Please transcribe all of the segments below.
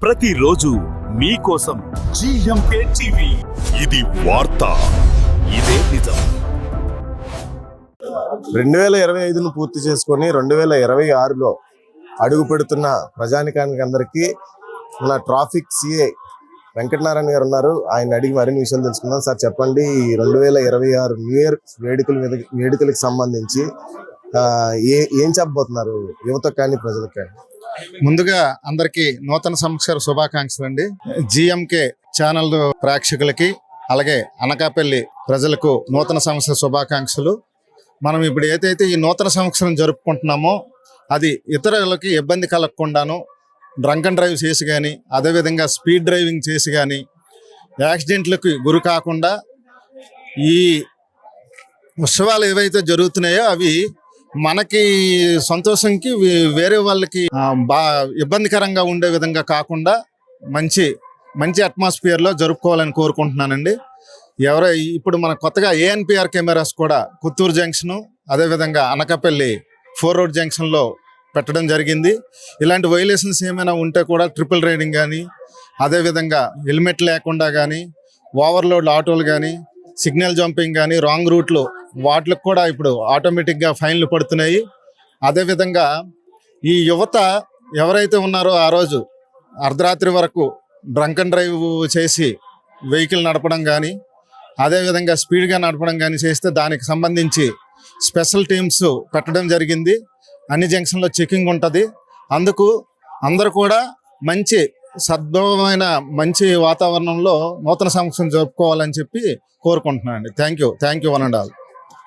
ప్రతిరోజు మీకోసం GMK TV. ఇది వార్త, ఇదే నిజం. 2025ను పూర్తి చేసుకొని 2026లో అడుగు పెడుతున్న ప్రజానికానికి అందరికీ మన ట్రాఫిక్ సిఏ వెంకటనారాయణ గారు ఉన్నారు. ఆయన అడిగి మరిన్ని విషయాలు తెలుసుకుందాం. సార్ చెప్పండి, 2026 న్యూ ఇయర్ వేడుకలకు సంబంధించి ఏం చెప్పబోతున్నారు యువతకు కానీ ప్రజలకు కానీ? ముందుగా అందరికీ నూతన సంవత్సర శుభాకాంక్షలు అండి. జిఎంకే ఛానల్ ప్రేక్షకులకి అలాగే అనకాపల్లి ప్రజలకు నూతన సంవత్సర శుభాకాంక్షలు. మనం ఇప్పుడు ఏదైతే ఈ నూతన సంవత్సరం జరుపుకుంటున్నామో అది ఇతరులకి ఇబ్బంది కలగకుండాను డ్రంక్ అండ్ డ్రైవ్ చేసి కానీ అదేవిధంగా స్పీడ్ డ్రైవింగ్ చేసి కానీ యాక్సిడెంట్లకు గురి కాకుండా ఈ ఉత్సవాలు ఏవైతే జరుగుతున్నాయో అవి మనకి సంతోషంకి వేరే వాళ్ళకి ఇబ్బందికరంగా ఉండే విధంగా కాకుండా మంచి అట్మాస్ఫియర్లో జరుపుకోవాలని కోరుకుంటున్నానండి. ఇప్పుడు మన కొత్తగా ఏఎన్పిఆర్ కెమెరాస్ కూడా పుత్తూరు జంక్షను అదేవిధంగా అనకాపల్లి 4 రోడ్ జంక్షన్లో పెట్టడం జరిగింది. ఇలాంటి వైలేషన్స్ ఏమైనా ఉంటే కూడా ట్రిపుల్ రైడింగ్ కానీ అదేవిధంగా హెల్మెట్ లేకుండా కానీ ఓవర్లోడ్ ఆటోలు కానీ సిగ్నల్ జంపింగ్ కానీ రాంగ్ రూట్లో వాటికి కూడా ఇప్పుడు ఆటోమేటిక్గా ఫైన్లు పడుతున్నాయి. అదేవిధంగా ఈ యువత ఎవరైతే ఉన్నారో ఆ రోజు అర్ధరాత్రి వరకు డ్రంక్ అండ్ డ్రైవ్ చేసి వెహికల్ నడపడం కానీ అదేవిధంగా స్పీడ్గా నడపడం కానీ చేస్తే దానికి సంబంధించి స్పెషల్ టీమ్స్ పెట్టడం జరిగింది. అన్ని జంక్షన్లో చెకింగ్ ఉంటుంది. అందుకు అందరూ కూడా మంచి సద్భవమైన మంచి వాతావరణంలో నూతన సంవత్సరం జరుపుకోవాలని చెప్పి కోరుకుంటున్నాను. Thank you one and all.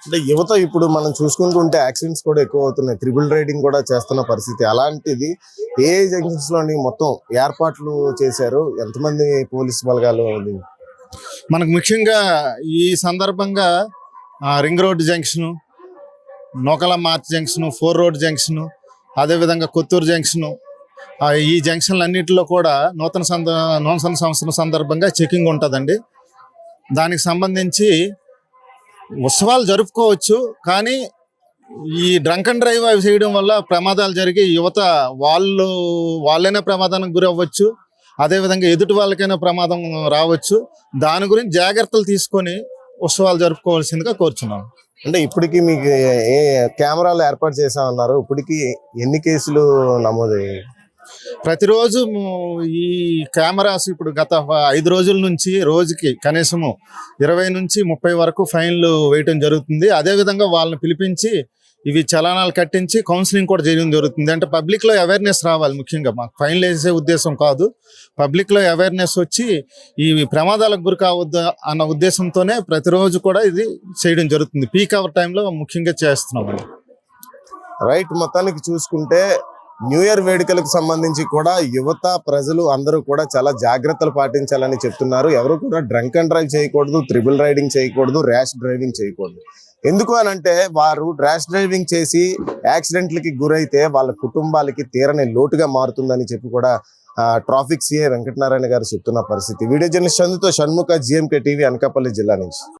అంటే యువత ఇప్పుడు మనం చూసుకుంటుంటే యాక్సిడెంట్స్ కూడా ఎక్కువ అవుతున్నాయి, ట్రిపుల్ రైడింగ్ కూడా చేస్తున్న పరిస్థితి. అలాంటిది ఏ జంక్షన్స్ లోని మొత్తం ఏర్పాట్లు చేశారు? ఎంతమంది పోలీస్ బలగాలు? మనకు ముఖ్యంగా ఈ సందర్భంగా ring road junction, Nokala March junction, 4 road junction అదేవిధంగా కొత్తూరు జంక్షను, ఈ జంక్షన్లు అన్నింటిలో కూడా నూతన సంవత్సరం సందర్భంగా చెకింగ్ ఉంటుందండి. దానికి సంబంధించి ఉత్సవాలు జరుపుకోవచ్చు, కానీ ఈ డ్రంక్ అండ్ డ్రైవ్ అవి చేయడం వల్ల ప్రమాదాలు జరిగి యువత వాళ్ళైనా ప్రమాదానికి గురి అవ్వచ్చు, అదేవిధంగా ఎదుటి వాళ్ళకైనా ప్రమాదం రావచ్చు. దాని గురించి జాగ్రత్తలు తీసుకొని ఉత్సవాలు జరుపుకోవాల్సిందిగా కోరుచున్నాం. అంటే ఇప్పటికీ మీకు ఏ కెమెరాలు ఏర్పాటు చేసామన్నారు, ఇప్పటికీ ఎన్ని కేసులు నమోదయ్యాయి? ప్రతిరోజు ఈ కెమెరాస్ ఇప్పుడు గత 5 రోజుల నుంచి రోజుకి కనీసము 20 నుంచి 30 వరకు ఫైన్లు వేయటం జరుగుతుంది. అదేవిధంగా వాళ్ళని పిలిపించి ఇవి చలానాలు కట్టించి కౌన్సిలింగ్ కూడా చేయడం జరుగుతుంది. అంటే పబ్లిక్లో అవేర్నెస్ రావాలి. ముఖ్యంగా మాకు ఫైన్లు వేసే ఉద్దేశం కాదు, పబ్లిక్లో అవేర్నెస్ వచ్చి ఈ ప్రమాదాలకు గురి కావద్దు అన్న ఉద్దేశంతోనే ప్రతిరోజు కూడా ఇది చేయడం జరుగుతుంది. పీక్ అవర్ టైంలో ముఖ్యంగా చేస్తున్నామండి. రైట్, మొత్తానికి చూసుకుంటే న్యూ ఇయర్ వేడుకలకు సంబంధించి కూడా యువత ప్రజలు అందరూ కూడా చాలా జాగ్రత్తలు పాటించాలని చెప్తున్నారు. ఎవరు కూడా డ్రంక్ అండ్ డ్రైవ్ చేయకూడదు, ట్రిపుల్ రైడింగ్ చేయకూడదు, ర్యాష్ డ్రైవింగ్ చేయకూడదు. ఎందుకు అనంటే వారు ర్యాష్ డ్రైవింగ్ చేసి యాక్సిడెంట్లకి గురైతే వాళ్ళ కుటుంబాలకి తీరని లోటుగా మారుతుందని చెప్పి కూడా ట్రాఫిక్ సిఐ వెంకటనారాయణ గారు చెప్తున్న పరిస్థితి. వీడియో జర్నలిస్ట్ చందుతో షణ్ముఖ, జిఎంకే టీవీ, అనకాపల్లి జిల్లా నుంచి.